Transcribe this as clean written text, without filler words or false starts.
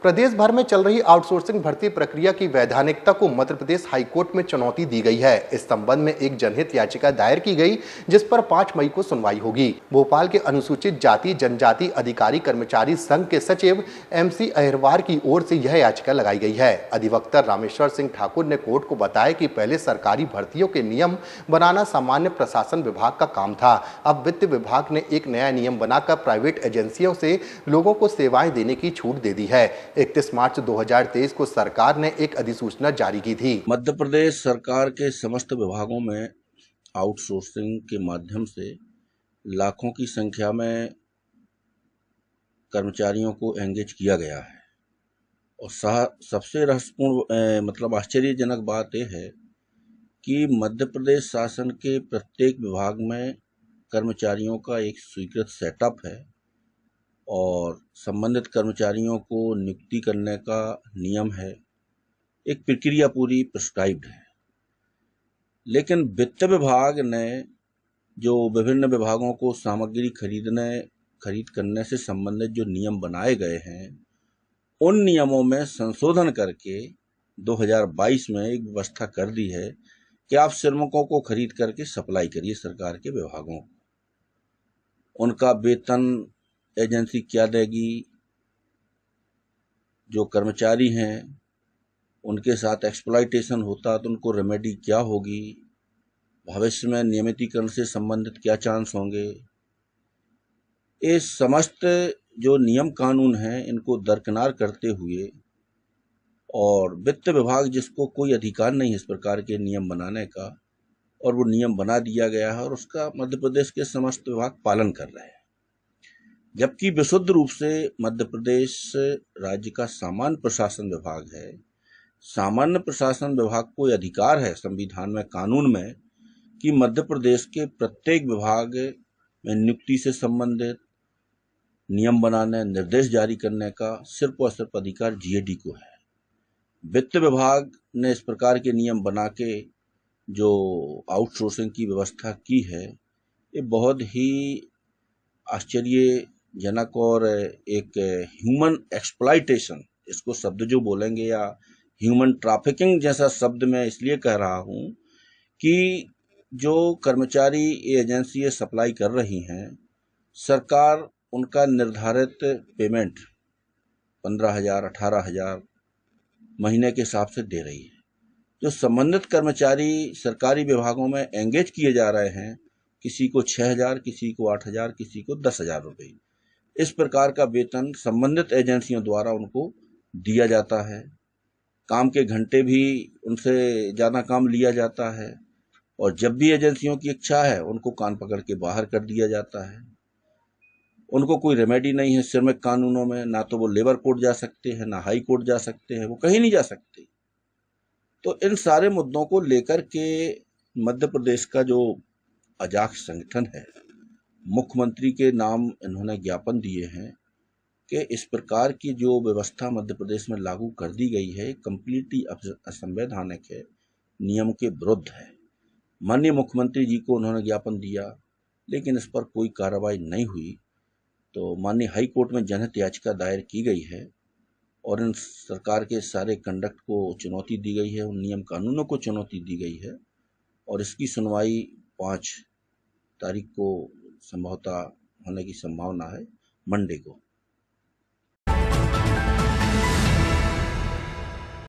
प्रदेश भर में चल रही आउटसोर्सिंग भर्ती प्रक्रिया की वैधानिकता को मध्य प्रदेश हाईकोर्ट में चुनौती दी गई है। इस संबंध में एक जनहित याचिका दायर की गई, जिस पर 5 मई को सुनवाई होगी। भोपाल के अनुसूचित जाति जनजाति अधिकारी कर्मचारी संघ के सचिव MC अहिरवार की ओर से यह याचिका लगाई गई है। अधिवक्ता रामेश्वर सिंह ठाकुर ने कोर्ट को बताया कि पहले सरकारी भर्तियों के नियम बनाना सामान्य प्रशासन विभाग का काम था। अब वित्त विभाग ने एक नया नियम बनाकर प्राइवेट एजेंसियों से लोगों को सेवाएं देने की छूट दे दी है। 31 मार्च 2023 को सरकार ने एक अधिसूचना जारी की थी। मध्य प्रदेश सरकार के समस्त विभागों में आउटसोर्सिंग के माध्यम से लाखों की संख्या में कर्मचारियों को एंगेज किया गया है और सबसे रहस्यपूर्ण आश्चर्यजनक बात यह है कि मध्य प्रदेश शासन के प्रत्येक विभाग में कर्मचारियों का एक स्वीकृत सेटअप है और संबंधित कर्मचारियों को नियुक्ति करने का नियम है। एक प्रक्रिया पूरी प्रिस्क्राइब्ड है, लेकिन वित्त विभाग ने जो विभिन्न विभागों को सामग्री खरीद करने से संबंधित जो नियम बनाए गए हैं, उन नियमों में संशोधन करके 2022 में एक व्यवस्था कर दी है कि आप श्रमिकों को खरीद करके सप्लाई करिए सरकार के विभागों को। उनका वेतन एजेंसी क्या देगी, जो कर्मचारी हैं उनके साथ एक्सप्लॉयटेशन होता तो उनको रेमेडी क्या होगी, भविष्य में नियमितीकरण से संबंधित क्या चांस होंगे। ये समस्त जो नियम कानून हैं इनको दरकिनार करते हुए और वित्त विभाग जिसको कोई अधिकार नहीं है इस प्रकार के नियम बनाने का, और वो नियम बना दिया गया है और उसका मध्य प्रदेश के समस्त विभाग पालन कर रहे हैं। जबकि विशुद्ध रूप से मध्य प्रदेश राज्य का सामान्य प्रशासन विभाग है। सामान्य प्रशासन विभाग को अधिकार है संविधान में, कानून में, कि मध्य प्रदेश के प्रत्येक विभाग में नियुक्ति से संबंधित नियम बनाने, निर्देश जारी करने का सिर्फ और सिर्फ अधिकार GAD को है। वित्त विभाग ने इस प्रकार के नियम बना के जो आउटसोर्सिंग की व्यवस्था की है, ये बहुत ही आश्चर्यजनक और एक ह्यूमन एक्सप्लॉयटेशन, इसको शब्द जो बोलेंगे, या ह्यूमन ट्रैफिकिंग जैसा शब्द मैं इसलिए कह रहा हूं कि जो कर्मचारी ये एजेंसी सप्लाई कर रही हैं, सरकार उनका निर्धारित पेमेंट 15,000 18,000 महीने के हिसाब से दे रही है। जो संबंधित कर्मचारी सरकारी विभागों में एंगेज किए जा रहे हैं, किसी को 6,000, किसी को 8,000, किसी को 10,000 रुपये, इस प्रकार का वेतन संबंधित एजेंसियों द्वारा उनको दिया जाता है। काम के घंटे भी उनसे ज़्यादा काम लिया जाता है और जब भी एजेंसियों की इच्छा है उनको कान पकड़ के बाहर कर दिया जाता है। उनको कोई रेमेडी नहीं है श्रमिक कानूनों में, ना तो वो लेबर कोर्ट जा सकते हैं, ना हाई कोर्ट जा सकते हैं, वो कहीं नहीं जा सकते। तो इन सारे मुद्दों को लेकर के मध्य प्रदेश का जो अजाक्स संगठन है, मुख्यमंत्री के नाम इन्होंने ज्ञापन दिए हैं कि इस प्रकार की जो व्यवस्था मध्य प्रदेश में लागू कर दी गई है कंप्लीटली असंवैधानिक है, नियम के विरुद्ध है। माननीय मुख्यमंत्री जी को उन्होंने ज्ञापन दिया, लेकिन इस पर कोई कार्रवाई नहीं हुई। तो माननीय हाई कोर्ट में जनहित याचिका दायर की गई है और इन सरकार के सारे कंडक्ट को चुनौती दी गई है, उन नियम कानूनों को चुनौती दी गई है और इसकी सुनवाई 5 तारीख को संभवतः होने की संभावना है, मंडे को।